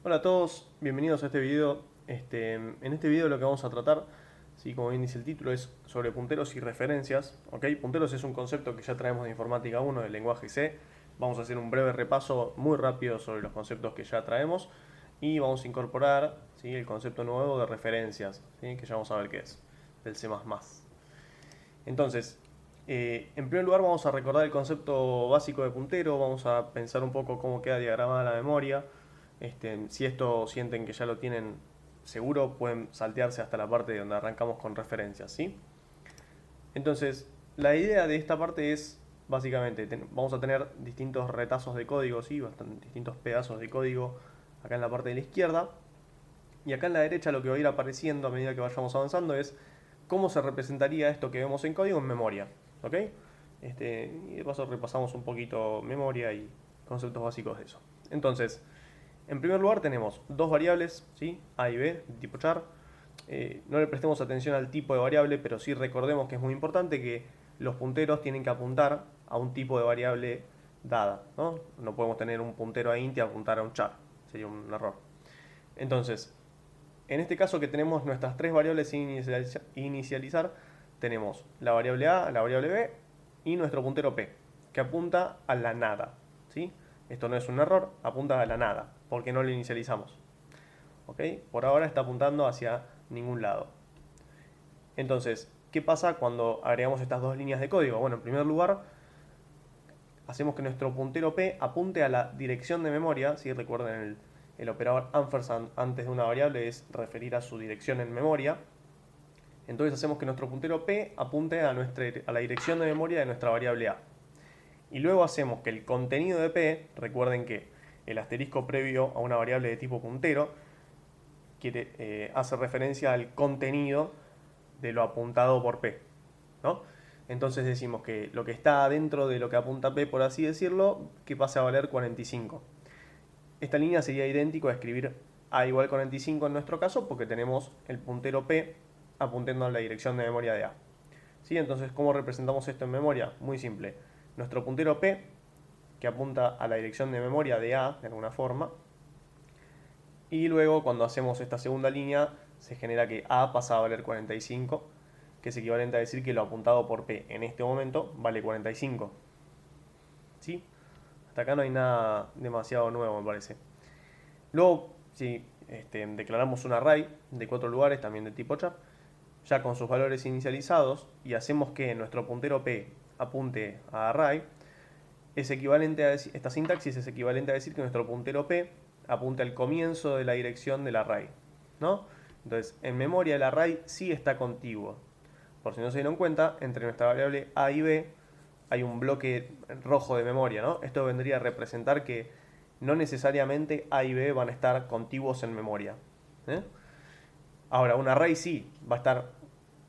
Hola a todos, bienvenidos a este video. En este video lo que vamos a tratar, sí, como bien dice el título, es sobre punteros y referencias. ¿Ok? Punteros es un concepto que ya traemos de Informática 1 del lenguaje C. Vamos a hacer un breve repaso muy rápido sobre los conceptos que ya traemos y vamos a incorporar, ¿sí?, el concepto nuevo de referencias, ¿sí?, que ya vamos a ver qué es, del C++. Entonces, en primer lugar vamos a recordar el concepto básico de puntero, vamos a pensar un poco cómo queda diagramada la memoria. Si esto sienten que ya lo tienen seguro, pueden saltearse hasta la parte donde arrancamos con referencias, ¿sí? Entonces, la idea de esta parte es, básicamente, vamos a tener distintos retazos de código, ¿sí? Distintos pedazos de código acá en la parte de la izquierda. Y acá en la derecha lo que va a ir apareciendo a medida que vayamos avanzando es cómo se representaría esto que vemos en código en memoria. ¿Ok? Y de paso repasamos un poquito memoria y conceptos básicos de eso. Entonces, en primer lugar tenemos dos variables, ¿sí?, A y B, de tipo char. No le prestemos atención al tipo de variable, pero sí recordemos que es muy importante que los punteros tienen que apuntar a un tipo de variable dada, ¿no? No podemos tener un puntero a int y apuntar a un char, sería un error. Entonces, en este caso que tenemos nuestras tres variables sin inicializar, tenemos la variable A, la variable B y nuestro puntero P, que apunta a la nada, ¿sí? Esto no es un error, apunta a la nada, porque no lo inicializamos. ¿Ok? Por ahora está apuntando hacia ningún lado. Entonces, ¿qué pasa cuando agregamos estas dos líneas de código? Bueno, en primer lugar, hacemos que nuestro puntero P apunte a la dirección de memoria. Si recuerden, el operador ampersand antes de una variable es referir a su dirección en memoria. Entonces hacemos que nuestro puntero P apunte a la dirección de memoria de nuestra variable A. Y luego hacemos que el contenido de P, recuerden que el asterisco previo a una variable de tipo puntero hace referencia al contenido de lo apuntado por P, ¿no? Entonces decimos que lo que está dentro de lo que apunta P, por así decirlo, que pase a valer 45. Esta línea sería idéntico a escribir A igual 45 en nuestro caso, porque tenemos el puntero P apuntando a la dirección de memoria de A. ¿Sí? Entonces, ¿cómo representamos esto en memoria? Muy simple. Nuestro puntero P, que apunta a la dirección de memoria de A, de alguna forma, y luego cuando hacemos esta segunda línea, se genera que A pasa a valer 45, que es equivalente a decir que lo apuntado por P en este momento vale 45. ¿Sí? Hasta acá no hay nada demasiado nuevo, me parece. Luego, si declaramos un array de 4 lugares, también de tipo char, ya con sus valores inicializados, y hacemos que nuestro puntero P apunte a array, es equivalente a esta sintaxis es equivalente a decir que nuestro puntero P apunte al comienzo de la dirección del array, ¿no? Entonces, en memoria el array sí está contiguo. Por si no se dieron cuenta, entre nuestra variable A y B hay un bloque rojo de memoria, ¿no? Esto vendría a representar que no necesariamente A y B van a estar contiguos en memoria. ¿eh? Ahora, un array sí, va a estar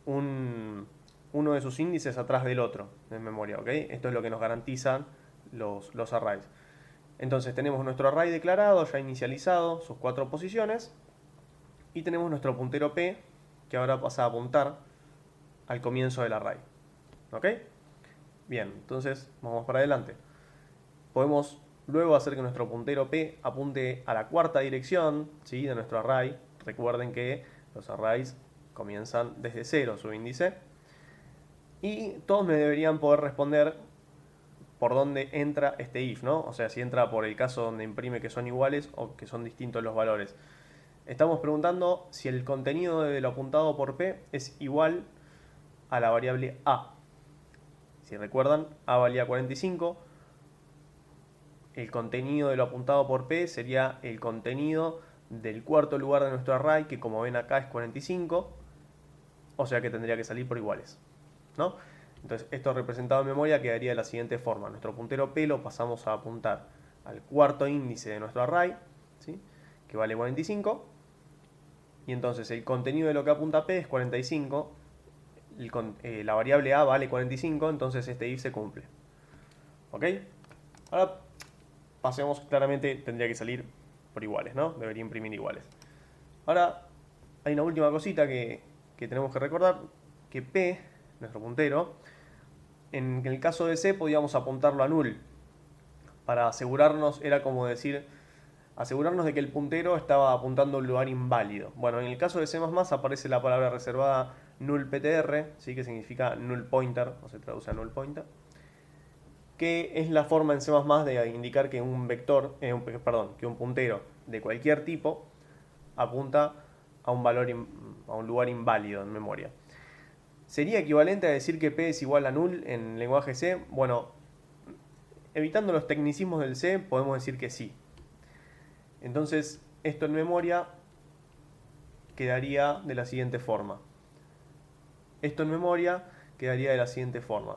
uno de sus índices atrás del otro en memoria, ¿ok? Esto es lo que nos garantizan los arrays. Entonces tenemos nuestro array declarado, ya inicializado, sus cuatro posiciones, y tenemos nuestro puntero P, que ahora pasa a apuntar al comienzo del array. ¿Ok? Bien, entonces vamos para adelante. Podemos luego hacer que nuestro puntero P apunte a la cuarta dirección, ¿sí?, de nuestro array. Recuerden que los arrays comienzan desde cero su índice. Y todos me deberían poder responder por dónde entra este if, ¿no? O sea, si entra por el caso donde imprime que son iguales o que son distintos los valores. Estamos preguntando si el contenido de lo apuntado por P es igual a la variable A. Si recuerdan, A valía 45. El contenido de lo apuntado por P sería el contenido del cuarto lugar de nuestro array, que como ven acá es 45. O sea que tendría que salir por iguales, ¿no? Entonces, esto representado en memoria quedaría de la siguiente forma. Nuestro puntero P lo pasamos a apuntar al cuarto índice de nuestro array, ¿sí?, que vale 45. Y entonces el contenido de lo que apunta P es 45. La variable A vale 45, entonces este if se cumple. ¿Ok? Ahora pasemos, claramente tendría que salir por iguales, ¿no? Debería imprimir iguales. Ahora hay una última cosita que tenemos que recordar, que P, nuestro puntero, en el caso de C podíamos apuntarlo a null. Para asegurarnos era como decir, asegurarnos de que el puntero estaba apuntando a un lugar inválido. Bueno, en el caso de C++ aparece la palabra reservada nullPTR, ¿sí? Que significa null pointer, o se traduce a null pointer, que es la forma en C++ de indicar que un vector, que un puntero de cualquier tipo apunta a un a un lugar inválido en memoria. ¿Sería equivalente a decir que P es igual a null en lenguaje C? Bueno, evitando los tecnicismos del C, podemos decir que sí. Entonces, esto en memoria quedaría de la siguiente forma. Esto en memoria quedaría de la siguiente forma.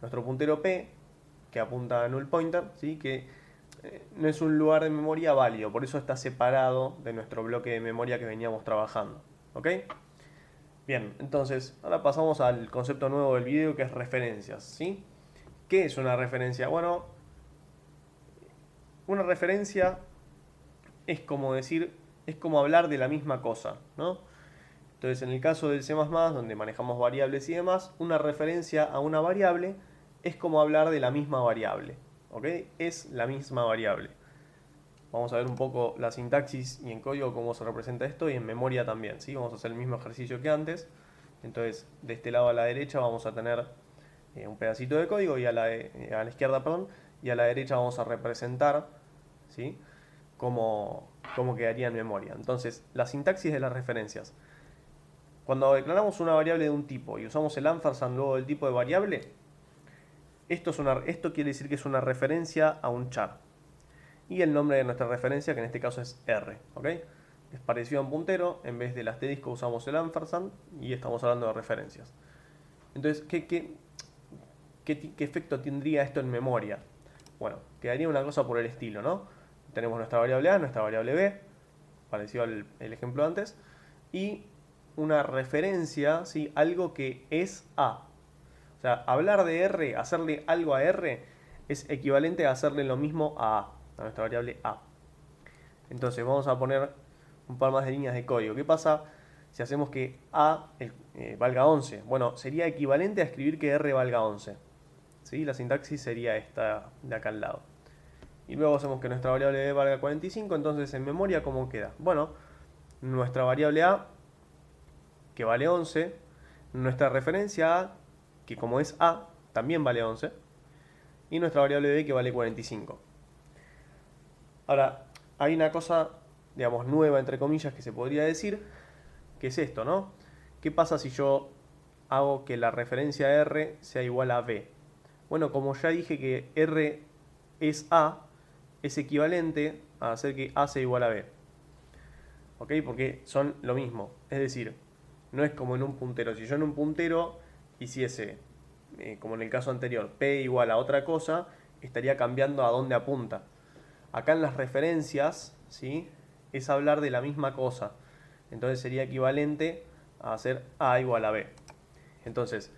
Nuestro puntero P, que apunta a null pointer, ¿sí? Que no es un lugar de memoria válido, por eso está separado de nuestro bloque de memoria que veníamos trabajando. ¿Ok? Bien, entonces, ahora pasamos al concepto nuevo del video, que es referencias, ¿sí? ¿Qué es una referencia? Bueno, una referencia es como decir, es como hablar de la misma cosa, ¿no? Entonces, en el caso del C++, donde manejamos variables y demás, una referencia a una variable es como hablar de la misma variable, ¿ok? Es la misma variable. Vamos a ver un poco la sintaxis y en código cómo se representa esto y en memoria también, ¿sí? Vamos a hacer el mismo ejercicio que antes. Entonces, de este lado a la derecha vamos a tener un pedacito de código y a la izquierda, perdón, y a la derecha vamos a representar, ¿sí? Cómo quedaría en memoria. Entonces, la sintaxis de las referencias. Cuando declaramos una variable de un tipo y usamos el ampersand luego del tipo de variable, esto quiere decir que es una referencia a un char. Y el nombre de nuestra referencia, que en este caso es R, ¿ok? Es parecido a un puntero, en vez del asterisco usamos el ampersand y estamos hablando de referencias. Entonces, ¿qué efecto tendría esto en memoria? Bueno, quedaría una cosa por el estilo, ¿no? Tenemos nuestra variable A, nuestra variable B, parecido al ejemplo antes, y una referencia, ¿sí? Algo que es A. O sea, hablar de R, hacerle algo a R, es equivalente a hacerle lo mismo a nuestra variable A. Entonces vamos a poner un par más de líneas de código. ¿Qué pasa si hacemos que A valga 11? Bueno, sería equivalente a escribir que R valga 11. ¿Sí? La sintaxis sería esta de acá al lado. Y luego hacemos que nuestra variable B valga 45, entonces en memoria, ¿cómo queda? Bueno, nuestra variable A, que vale 11, nuestra referencia A, que como es A, también vale 11, y nuestra variable B, que vale 45. Ahora, hay una cosa, digamos, nueva, entre comillas, que se podría decir, que es esto, ¿no? ¿Qué pasa si yo hago que la referencia R sea igual a B? Bueno, como ya dije que R es A, es equivalente a hacer que A sea igual a B. ¿Ok? Porque son lo mismo. Es decir, no es como en un puntero. Si yo en un puntero hiciese, como en el caso anterior, P igual a otra cosa, estaría cambiando a dónde apunta. Acá en las referencias, ¿sí? Es hablar de la misma cosa. Entonces sería equivalente a hacer A igual a B. Entonces,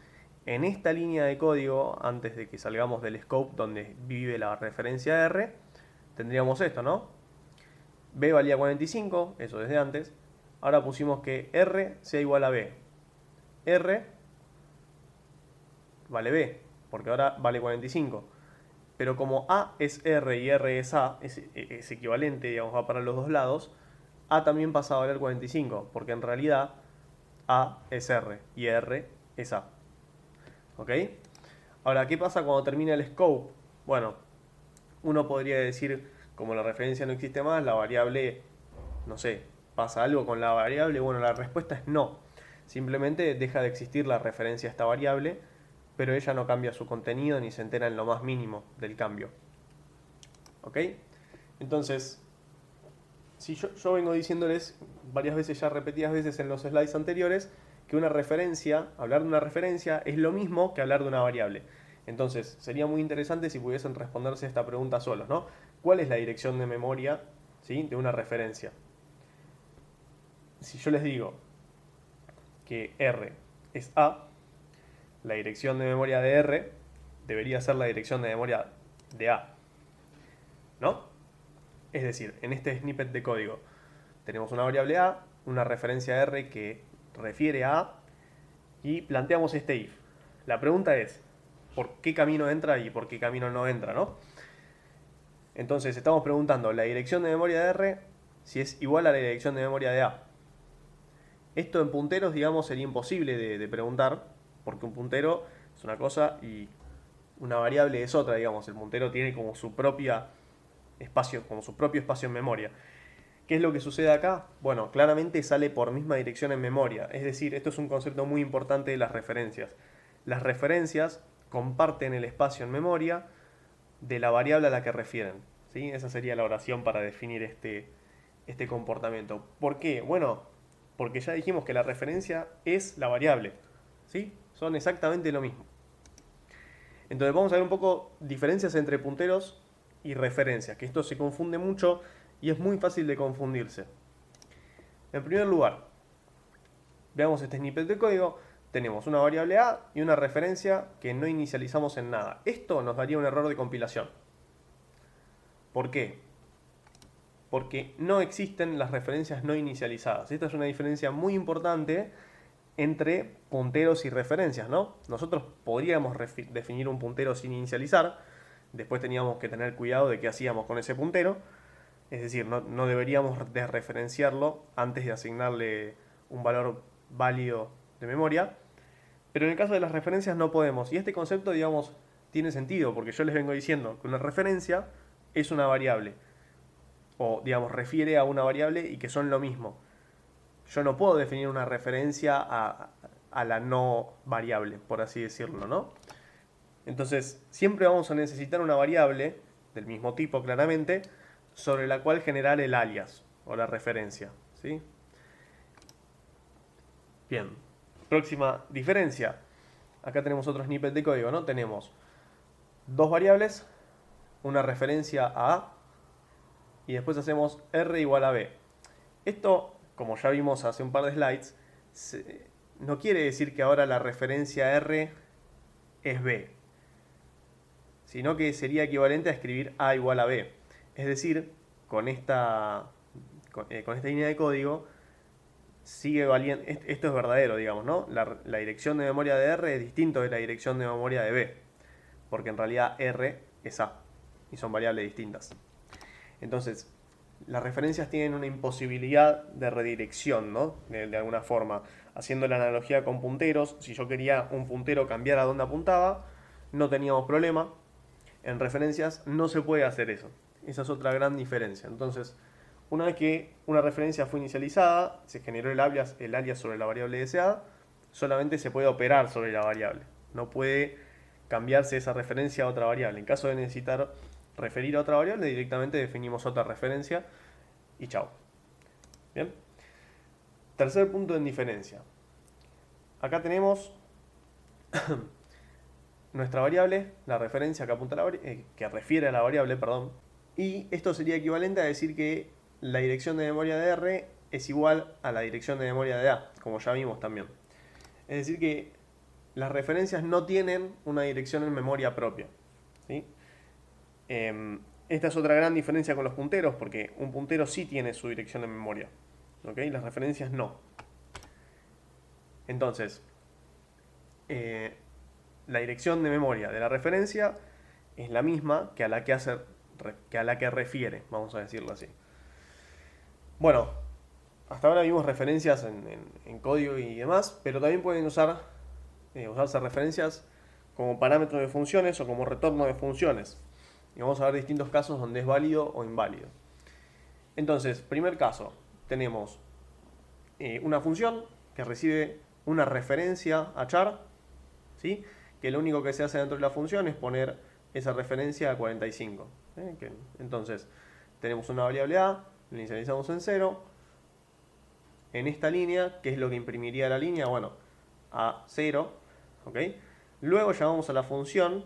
en esta línea de código, antes de que salgamos del scope donde vive la referencia R, tendríamos esto, ¿no? B valía 45, eso desde antes. Ahora pusimos que R sea igual a B. R vale B, porque ahora vale 45. Pero como A es R y R es A, es equivalente, digamos, va para los dos lados, A también pasa a valer 45, porque en realidad A es R y R es A. ¿Ok? Ahora, ¿qué pasa cuando termina el scope? Bueno, uno podría decir, como la referencia no existe más, la variable, no sé, ¿pasa algo con la variable? Bueno, la respuesta es no. Simplemente deja de existir la referencia a esta variable, pero ella no cambia su contenido ni se entera en lo más mínimo del cambio. ¿Ok? Entonces, si yo vengo diciéndoles varias veces, ya repetidas veces en los slides anteriores, que una referencia, hablar de una referencia, es lo mismo que hablar de una variable. Entonces, sería muy interesante si pudiesen responderse esta pregunta solos, ¿no? ¿Cuál es la dirección de memoria, ¿sí? De una referencia? Si yo les digo que R es A, la dirección de memoria de R debería ser la dirección de memoria de A, ¿no? Es decir, en este snippet de código tenemos una variable A, una referencia R que refiere a A y planteamos este if. La pregunta es, ¿por qué camino entra y por qué camino no entra, ¿no? Entonces estamos preguntando la dirección de memoria de R si es igual a la dirección de memoria de A. Esto en punteros, digamos, sería imposible de preguntar, porque un puntero es una cosa y una variable es otra, digamos. El puntero tiene como su propio espacio en memoria. ¿Qué es lo que sucede acá? Bueno, claramente sale por misma dirección en memoria. Es decir, esto es un concepto muy importante de las referencias. Las referencias comparten el espacio en memoria de la variable a la que refieren. ¿Sí? Esa sería la oración para definir este comportamiento. ¿Por qué? Bueno, porque ya dijimos que la referencia es la variable. ¿Sí? Son exactamente lo mismo. Entonces vamos a ver un poco diferencias entre punteros y referencias, que esto se confunde mucho y es muy fácil de confundirse. En primer lugar, veamos este snippet de código. Tenemos una variable A y una referencia que no inicializamos en nada. Esto nos daría un error de compilación. ¿Por qué? Porque no existen las referencias no inicializadas. Esta es una diferencia muy importante entre punteros y referencias, ¿no? Nosotros podríamos definir un puntero sin inicializar, después teníamos que tener cuidado de qué hacíamos con ese puntero, es decir, no deberíamos desreferenciarlo antes de asignarle un valor válido de memoria, pero en el caso de las referencias no podemos, y este concepto, digamos, tiene sentido, porque yo les vengo diciendo que una referencia es una variable, o digamos, refiere a una variable y que son lo mismo. Yo no puedo definir una referencia a la no variable, por así decirlo, ¿no? Entonces, siempre vamos a necesitar una variable, del mismo tipo claramente, sobre la cual generar el alias, o la referencia, ¿sí? Bien, próxima diferencia. Acá tenemos otro snippet de código, ¿no? Tenemos dos variables, una referencia a A, y después hacemos R igual a B. Esto, como ya vimos hace un par de slides, no quiere decir que ahora la referencia R es B, sino que sería equivalente a escribir A igual a B. Es decir, con esta línea de código sigue valiendo, esto es verdadero, digamos, ¿no? La dirección de memoria de R es distinto de la dirección de memoria de B, porque en realidad R es A y son variables distintas. Entonces, las referencias tienen una imposibilidad de redirección, ¿no? De alguna forma. Haciendo la analogía con punteros, si yo quería un puntero cambiar a dónde apuntaba, no teníamos problema. En referencias no se puede hacer eso. Esa es otra gran diferencia. Entonces, una vez que una referencia fue inicializada, se generó el alias sobre la variable deseada, solamente se puede operar sobre la variable. No puede cambiarse esa referencia a otra variable. En caso de necesitar referir a otra variable, directamente definimos otra referencia y chao. Bien. Tercer punto en diferencia. Acá tenemos nuestra variable, la referencia que apunta que refiere a la variable, perdón. Y esto sería equivalente a decir que la dirección de memoria de R es igual a la dirección de memoria de A, como ya vimos también. Es decir que las referencias no tienen una dirección en memoria propia, ¿sí? Esta es otra gran diferencia con los punteros, porque un puntero sí tiene su dirección en memoria, ¿ok? Las referencias no. Entonces, la dirección de memoria de la referencia es la misma que a la que refiere, vamos a decirlo así. Bueno, hasta ahora vimos referencias en código y demás, pero también pueden usarse referencias como parámetros de funciones o como retorno de funciones. Y vamos a ver distintos casos donde es válido o inválido. Entonces, primer caso, tenemos una función que recibe una referencia a char, ¿sí? Que lo único que se hace dentro de la función es poner esa referencia a 45. Entonces, tenemos una variable A, la inicializamos en 0. En esta línea, ¿qué es lo que imprimiría la línea? Bueno, a 0. ¿Okay? Luego llamamos a la función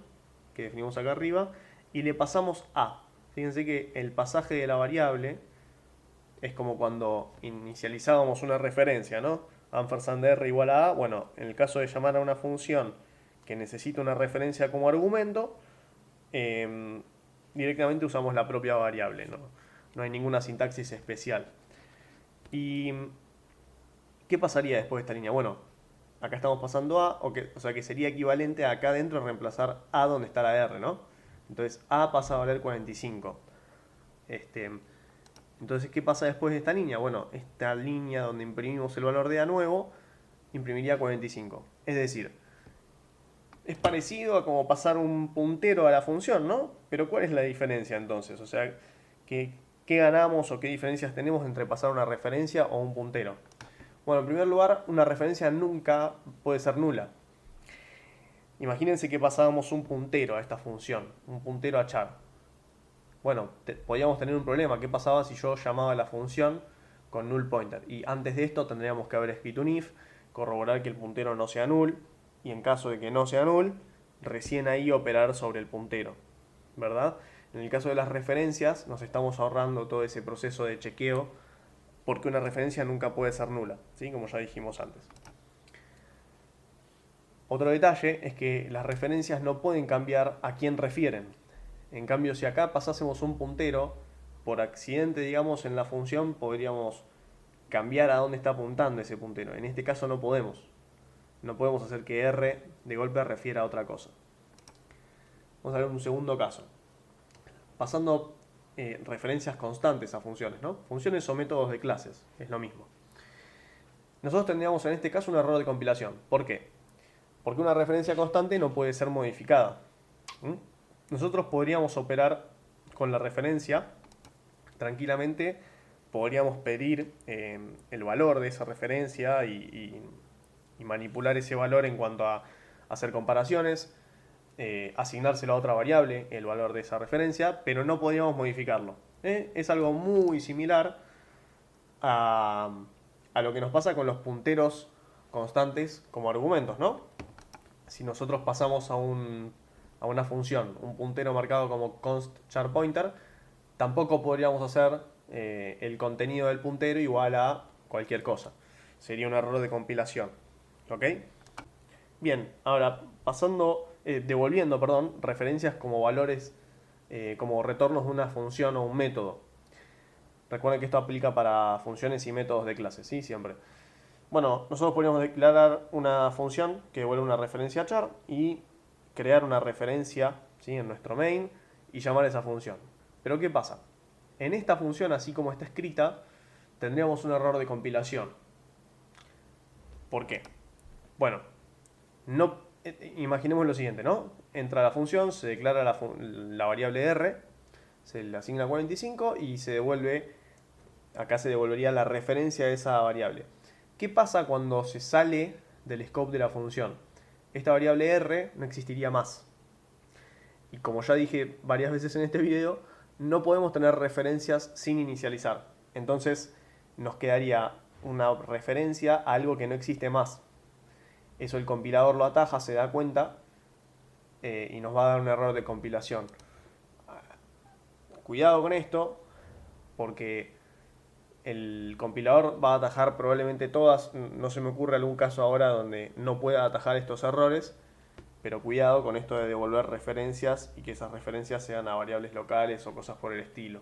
que definimos acá arriba y le pasamos A. Fíjense que el pasaje de la variable es como cuando inicializábamos una referencia, ¿no? Ampersand R igual a A. Bueno, en el caso de llamar a una función que necesita una referencia como argumento, directamente usamos la propia variable, ¿no? No hay ninguna sintaxis especial. ¿Y qué pasaría después de esta línea? Bueno, acá estamos pasando A, o sea que sería equivalente a acá adentro reemplazar A donde está la R, ¿no? Entonces A pasa a valer 45. Entonces, ¿qué pasa después de esta línea? Bueno, esta línea donde imprimimos el valor de A nuevo, imprimiría 45. Es decir, es parecido a como pasar un puntero a la función, ¿no? Pero ¿cuál es la diferencia entonces? O sea, ¿qué ganamos o qué diferencias tenemos entre pasar una referencia o un puntero? Bueno, en primer lugar, una referencia nunca puede ser nula. Imagínense que pasábamos un puntero a esta función, un puntero a char. Bueno, podríamos tener un problema. ¿Qué pasaba si yo llamaba a la función con null pointer? Y antes de esto tendríamos que haber escrito un if, corroborar que el puntero no sea null, y en caso de que no sea null, recién ahí operar sobre el puntero, ¿verdad? En el caso de las referencias, nos estamos ahorrando todo ese proceso de chequeo, porque una referencia nunca puede ser nula, ¿sí? Como ya dijimos antes. Otro detalle es que las referencias no pueden cambiar a quién refieren. En cambio, si acá pasásemos un puntero, por accidente, digamos, en la función podríamos cambiar a dónde está apuntando ese puntero. En este caso no podemos. No podemos hacer que R de golpe refiera a otra cosa. Vamos a ver un segundo caso. Pasando referencias constantes a funciones, ¿no? Funciones o métodos de clases, es lo mismo. Nosotros tendríamos en este caso un error de compilación. ¿Por qué? Porque una referencia constante no puede ser modificada. Nosotros podríamos operar con la referencia tranquilamente, podríamos pedir el valor de esa referencia y manipular ese valor en cuanto a hacer comparaciones, asignárselo a otra variable, el valor de esa referencia, pero no podríamos modificarlo. Es algo muy similar a lo que nos pasa con los punteros constantes como argumentos, ¿no? Si nosotros pasamos a una función un puntero marcado como const char pointer, tampoco podríamos hacer el contenido del puntero igual a cualquier cosa. Sería un error de compilación. ¿Ok? Bien, ahora devolviendo, perdón, referencias como valores, como retornos de una función o un método. Recuerden que esto aplica para funciones y métodos de clase, ¿sí? Siempre. Bueno, nosotros podríamos declarar una función que devuelve una referencia a char y crear una referencia, ¿sí?, en nuestro main y llamar a esa función. Pero ¿qué pasa? En esta función, así como está escrita, tendríamos un error de compilación. ¿Por qué? Bueno, imaginemos lo siguiente, ¿no? Entra la función, se declara la variable R, se le asigna 45 y se devuelve, acá se devolvería la referencia a esa variable. ¿Qué pasa cuando se sale del scope de la función? Esta variable R no existiría más. Y como ya dije varias veces en este video, no podemos tener referencias sin inicializar. Entonces nos quedaría una referencia a algo que no existe más. Eso el compilador lo ataja, se da cuenta y nos va a dar un error de compilación. Cuidado con esto, porque el compilador va a atajar probablemente todas. No se me ocurre algún caso ahora donde no pueda atajar estos errores, pero cuidado con esto de devolver referencias y que esas referencias sean a variables locales o cosas por el estilo.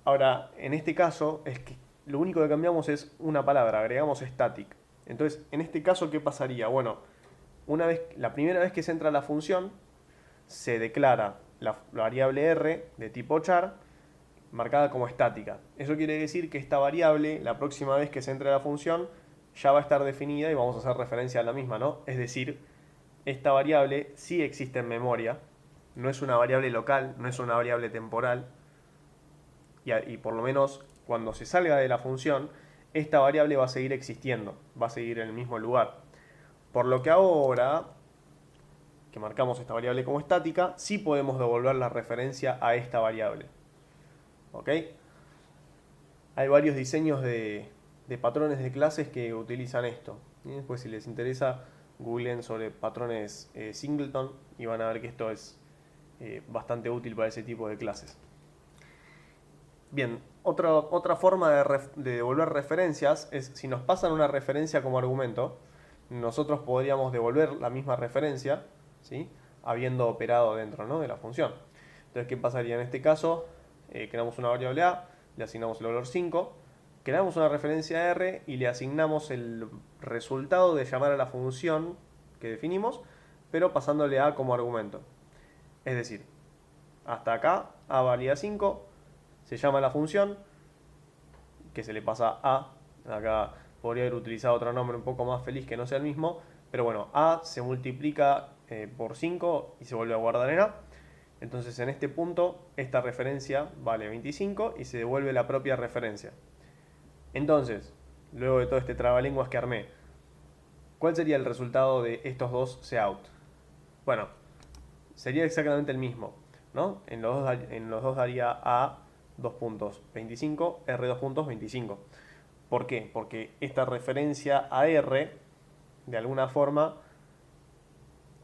Ahora, en este caso, es que lo único que cambiamos es una palabra, agregamos static. Entonces, en este caso, ¿qué pasaría? Bueno, la primera vez que se entra a la función, se declara la variable R de tipo char, marcada como estática. Eso quiere decir que esta variable, la próxima vez que se entre a la función, ya va a estar definida y vamos a hacer referencia a la misma, ¿no? Es decir, esta variable sí existe en memoria, no es una variable local, no es una variable temporal, y por lo menos cuando se salga de la función, esta variable va a seguir existiendo, va a seguir en el mismo lugar. Por lo que ahora, que marcamos esta variable como estática, sí podemos devolver la referencia a esta variable. ¿Ok? Hay varios diseños de patrones de clases que utilizan esto. Y después, si les interesa, googleen sobre patrones singleton y van a ver que esto es bastante útil para ese tipo de clases. Bien, otra forma de devolver referencias es si nos pasan una referencia como argumento, nosotros podríamos devolver la misma referencia, ¿sí?, habiendo operado dentro, ¿no?, de la función. Entonces, ¿qué pasaría en este caso? Creamos una variable A, le asignamos el valor 5, creamos una referencia R y le asignamos el resultado de llamar a la función que definimos, pero pasándole A como argumento. Es decir, hasta acá A valía 5, se llama la función, que se le pasa a, acá podría haber utilizado otro nombre un poco más feliz que no sea el mismo, pero bueno, a se multiplica por 5 y se vuelve a guardar en a. Entonces en este punto esta referencia vale 25 y se devuelve la propia referencia. Entonces, luego de todo este trabalenguas que armé, ¿cuál sería el resultado de estos dos cout? Bueno, sería exactamente el mismo, ¿no? En los dos daría a 2 puntos 25, R2 puntos 25. ¿Por qué? Porque esta referencia a R, de alguna forma,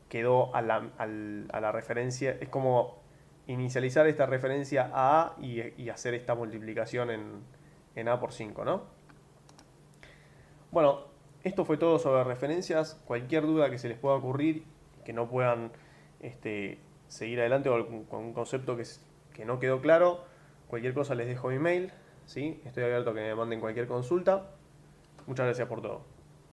quedó a la referencia, es como inicializar esta referencia a y hacer esta multiplicación en a por 5, ¿no? Bueno, esto fue todo sobre referencias. Cualquier duda que se les pueda ocurrir, que no puedan seguir adelante con un concepto que no quedó claro, cualquier cosa les dejo mi mail, ¿sí? Estoy abierto a que me manden cualquier consulta. Muchas gracias por todo.